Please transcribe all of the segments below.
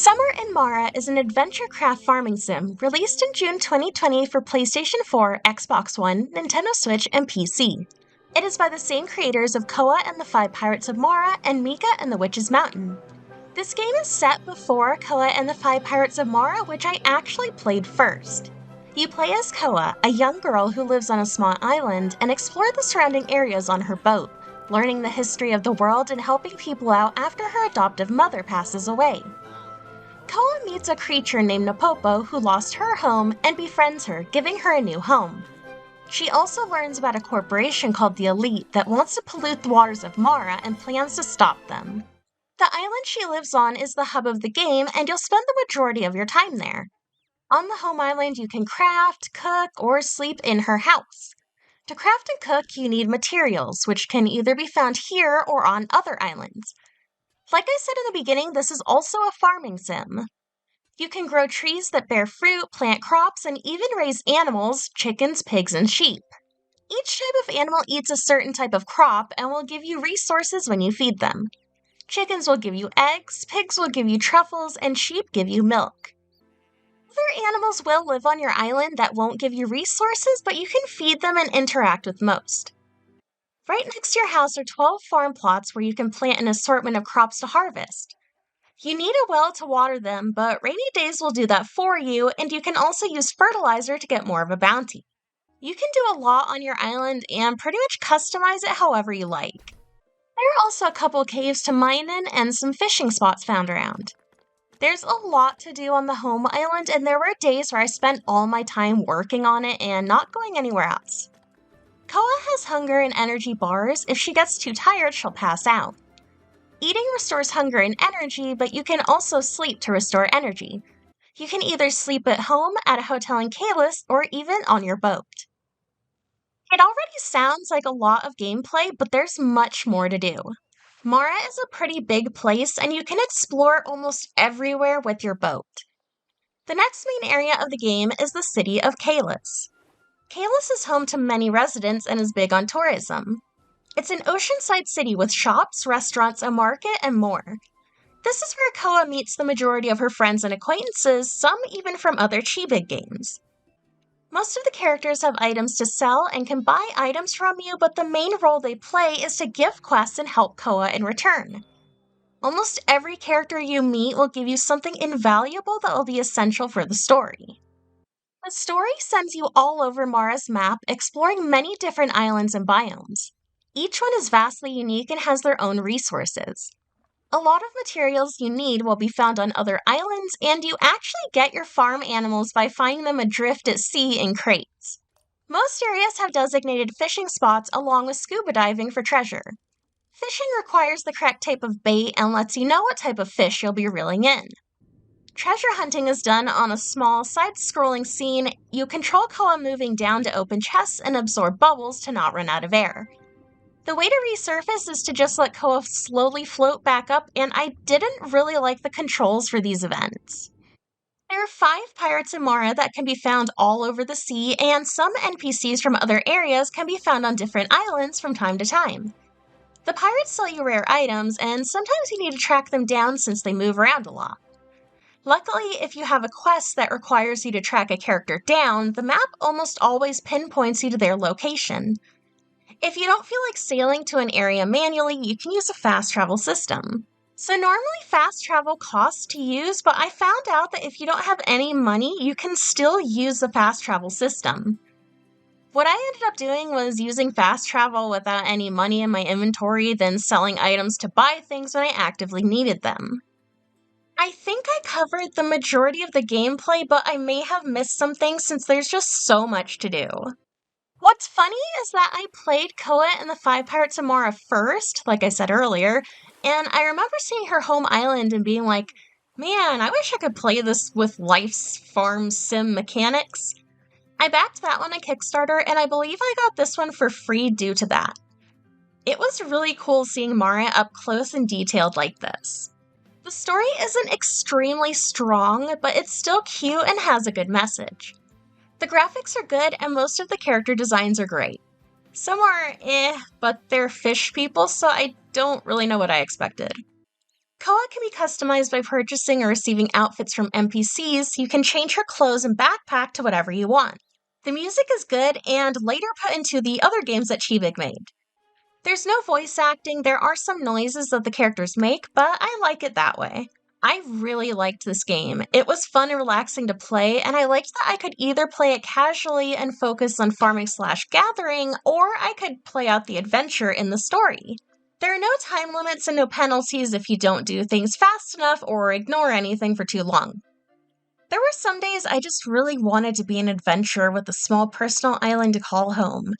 Summer in Mara is an adventure craft farming sim released in June 2020 for PlayStation 4, Xbox One, Nintendo Switch, and PC. It is by the same creators of Koa and the Five Pirates of Mara and Mika and the Witch's Mountain. This game is set before Koa and the Five Pirates of Mara, which I actually played first. You play as Koa, a young girl who lives on a small island, and explore the surrounding areas on her boat, learning the history of the world and helping people out after her adoptive mother passes away. Koa meets a creature named Napopo who lost her home and befriends her, giving her a new home. She also learns about a corporation called the Elite that wants to pollute the waters of Mara and plans to stop them. The island she lives on is the hub of the game, and you'll spend the majority of your time there. On the home island, you can craft, cook, or sleep in her house. To craft and cook, you need materials, which can either be found here or on other islands. Like I said in the beginning, this is also a farming sim. You can grow trees that bear fruit, plant crops, and even raise animals, chickens, pigs, and sheep. Each type of animal eats a certain type of crop and will give you resources when you feed them. Chickens will give you eggs, pigs will give you truffles, and sheep give you milk. Other animals will live on your island that won't give you resources, but you can feed them and interact with most. Right next to your house are 12 farm plots where you can plant an assortment of crops to harvest. You need a well to water them, but rainy days will do that for you, and you can also use fertilizer to get more of a bounty. You can do a lot on your island and pretty much customize it however you like. There are also a couple caves to mine in and some fishing spots found around. There's a lot to do on the home island, and there were days where I spent all my time working on it and not going anywhere else. Koa has hunger and energy bars. If she gets too tired, she'll pass out. Eating restores hunger and energy, but you can also sleep to restore energy. You can either sleep at home, at a hotel in Kalis, or even on your boat. It already sounds like a lot of gameplay, but there's much more to do. Mara is a pretty big place, and you can explore almost everywhere with your boat. The next main area of the game is the city of Kalis. Kalis is home to many residents and is big on tourism. It's an oceanside city with shops, restaurants, a market, and more. This is where Koa meets the majority of her friends and acquaintances, some even from other Chibig games. Most of the characters have items to sell and can buy items from you, but the main role they play is to give quests and help Koa in return. Almost every character you meet will give you something invaluable that will be essential for the story. The story sends you all over Mara's map, exploring many different islands and biomes. Each one is vastly unique and has their own resources. A lot of materials you need will be found on other islands, and you actually get your farm animals by finding them adrift at sea in crates. Most areas have designated fishing spots along with scuba diving for treasure. Fishing requires the correct type of bait and lets you know what type of fish you'll be reeling in. Treasure hunting is done on a small, side-scrolling scene. You control Koa moving down to open chests and absorb bubbles to not run out of air. The way to resurface is to just let Koa slowly float back up, and I didn't really like the controls for these events. There are 5 pirates in Mara that can be found all over the sea, and some NPCs from other areas can be found on different islands from time to time. The pirates sell you rare items, and sometimes you need to track them down since they move around a lot. Luckily, if you have a quest that requires you to track a character down, the map almost always pinpoints you to their location. If you don't feel like sailing to an area manually, you can use a fast travel system. So normally fast travel costs to use, but I found out that if you don't have any money, you can still use the fast travel system. What I ended up doing was using fast travel without any money in my inventory, then selling items to buy things when I actively needed them. I think I covered the majority of the gameplay, but I may have missed some things since there's just so much to do. What's funny is that I played Koa and the Five Pirates of Mara first, like I said earlier, and I remember seeing her home island and being like, man, I wish I could play this with Life's Farm Sim mechanics. I backed that one on Kickstarter, and I believe I got this one for free due to that. It was really cool seeing Mara up close and detailed like this. The story isn't extremely strong, but it's still cute and has a good message. The graphics are good and most of the character designs are great. Some are but they're fish people, so I don't really know what I expected. Koa can be customized by purchasing or receiving outfits from NPCs, so you can change her clothes and backpack to whatever you want. The music is good and later put into the other games that Chibig made. There's no voice acting, there are some noises that the characters make, but I like it that way. I really liked this game. It was fun and relaxing to play, and I liked that I could either play it casually and focus on farming/gathering, or I could play out the adventure in the story. There are no time limits and no penalties if you don't do things fast enough or ignore anything for too long. There were some days I just really wanted to be an adventurer with a small personal island to call home.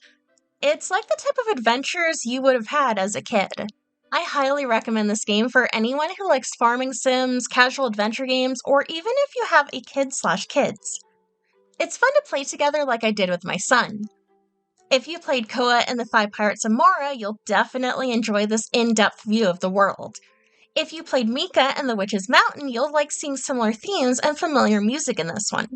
It's like the type of adventures you would have had as a kid. I highly recommend this game for anyone who likes farming sims, casual adventure games, or even if you have a kid/kids. It's fun to play together like I did with my son. If you played Koa and the Five Pirates of Mara, you'll definitely enjoy this in-depth view of the world. If you played Mika and the Witch's Mountain, you'll like seeing similar themes and familiar music in this one.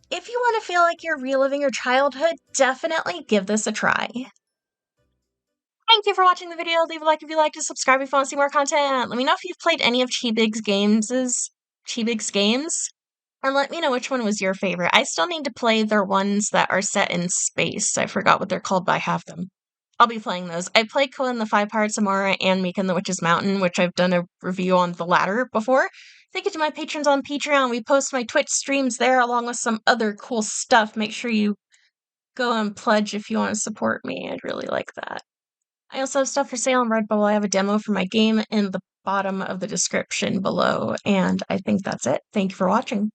If you want to feel like you're reliving your childhood, definitely give this a try. Thank you for watching the video. Leave a like if you liked it, subscribe if you want to see more content. Let me know if you've played any of Chibig's games, and let me know which one was your favorite. I still need to play their ones that are set in space. I forgot what they're called, but I have them. I'll be playing those. I played Koa and the Five Pirates of Mara and Mika and the Witch's Mountain, which I've done a review on the latter before. Thank you to my patrons on Patreon. We post my Twitch streams there along with some other cool stuff. Make sure you go and pledge if you want to support me. I'd really like that. I also have stuff for sale on Redbubble. I have a demo for my game in the bottom of the description below, and I think that's it. Thank you for watching.